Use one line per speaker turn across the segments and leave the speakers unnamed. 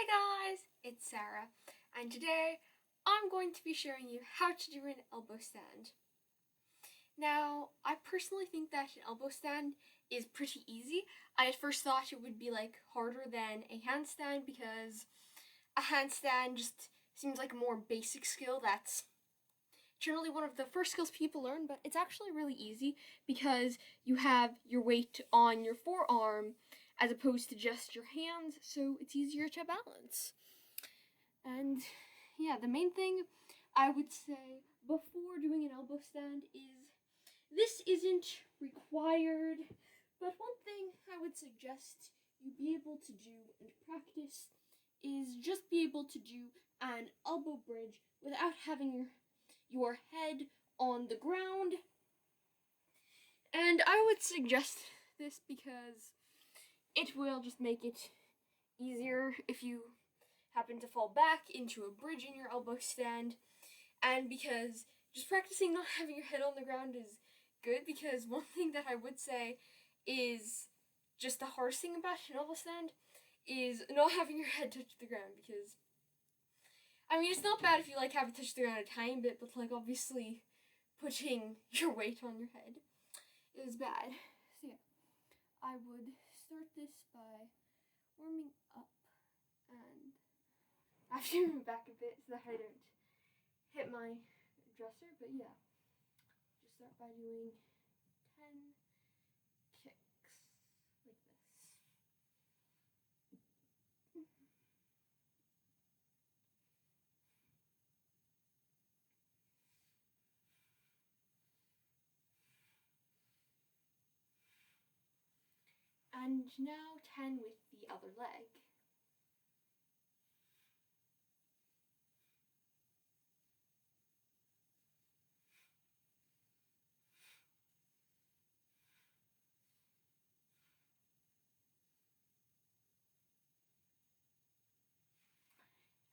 Hi guys, it's Sarah, and today I'm going to be showing you how to do an elbow stand. Now, I personally think that an elbow stand is pretty easy. I at first thought it would be harder than a handstand because a handstand just seems like a more basic skill that's generally one of the first skills people learn, but it's actually really easy because you have your weight on your forearm as opposed to just your hands, so it's easier to balance. And yeah, the main thing I would say before doing an elbow stand is this isn't required, but one thing I would suggest you be able to do and practice is just be able to do an elbow bridge without having your head on the ground. And I would suggest this because it will just make it easier if you happen to fall back into a bridge in your elbow stand, and because just practicing not having your head on the ground is good, because one thing that I would say is just the hardest thing about an elbow stand is not having your head touch the ground, because I mean, it's not bad if you have it touch the ground a tiny bit, but obviously putting your weight on your head is bad. So yeah, I would start this by warming up, and I have to move back a bit so that I don't hit my dresser, but yeah, just start by doing 10 kicks like this. And now 10 with the other leg.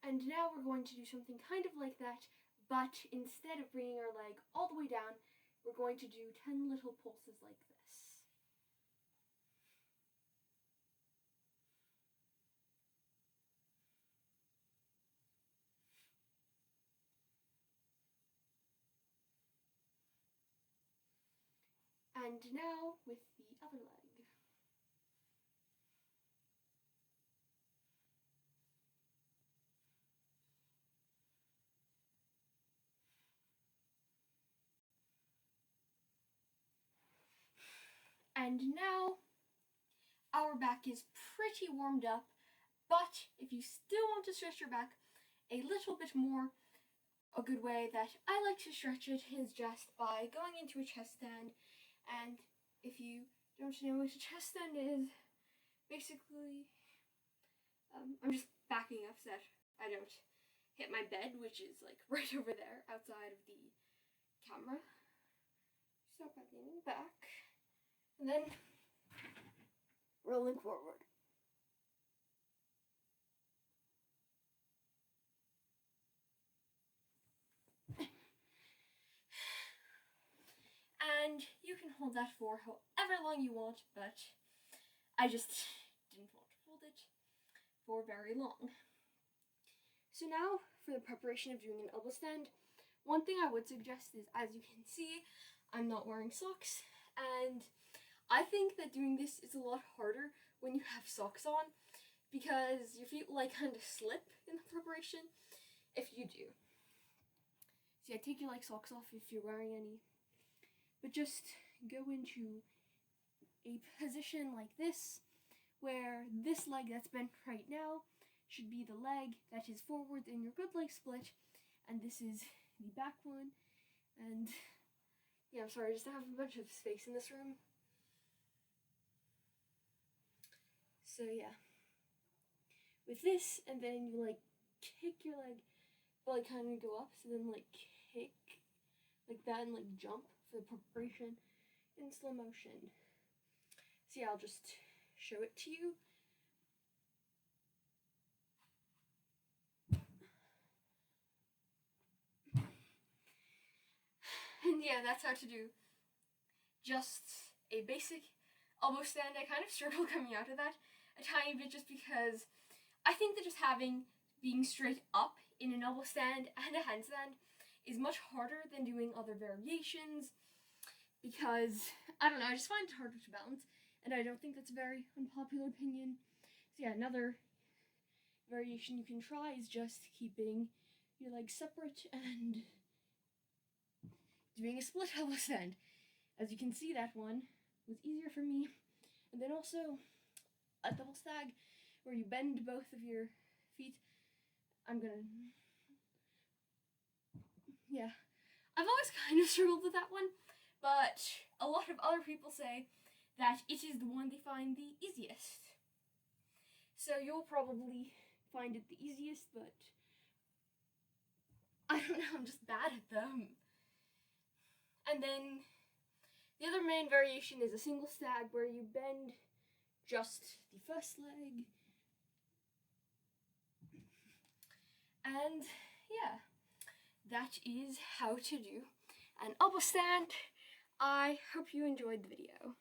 And now we're going to do something kind of like that, but instead of bringing our leg all the way down, we're going to do 10 little pulses like this. And now with the other leg. And now our back is pretty warmed up, but if you still want to stretch your back a little bit more, a good way that I like to stretch it is just by going into a chest stand. And if you don't know what a chest stand is, basically, I'm just backing up so that I don't hit my bed, which is right over there outside of the camera. Start by leaning back and then rolling forward. And you can hold that for however long you want, but I just didn't want to hold it for very long. So now for the preparation of doing an elbow stand, one thing I would suggest is, as you can see, I'm not wearing socks, and I think that doing this is a lot harder when you have socks on, because your feet will kind of slip in the preparation if you do. So yeah, take your socks off if you're wearing any, but just go into a position like this, where this leg that's bent right now should be the leg that is forward in your good leg split, and this is the back one. And yeah, I'm sorry, I just have a bunch of space in this room. So yeah, with this, and then you kick your leg, but kind of go up, so then kick like that and jump for the preparation in slow motion. So yeah, I'll just show it to you. And yeah, that's how to do just a basic elbow stand. I kind of struggled coming out of that a tiny bit just because I think that just being straight up in an elbow stand and a handstand is much harder than doing other variations, because, I don't know, I just find it harder to balance, and I don't think that's a very unpopular opinion. So yeah, another variation you can try is just keeping your legs separate and doing a split elbow stand. As you can see, that one was easier for me. And then also a double stag, where you bend both of your feet. Yeah. I've always kind of struggled with that one, but a lot of other people say that it is the one they find the easiest. So you'll probably find it the easiest, but I don't know, I'm just bad at them. And then the other main variation is a single stag, where you bend just the first leg. And yeah, that is how to do an elbow stand. I hope you enjoyed the video.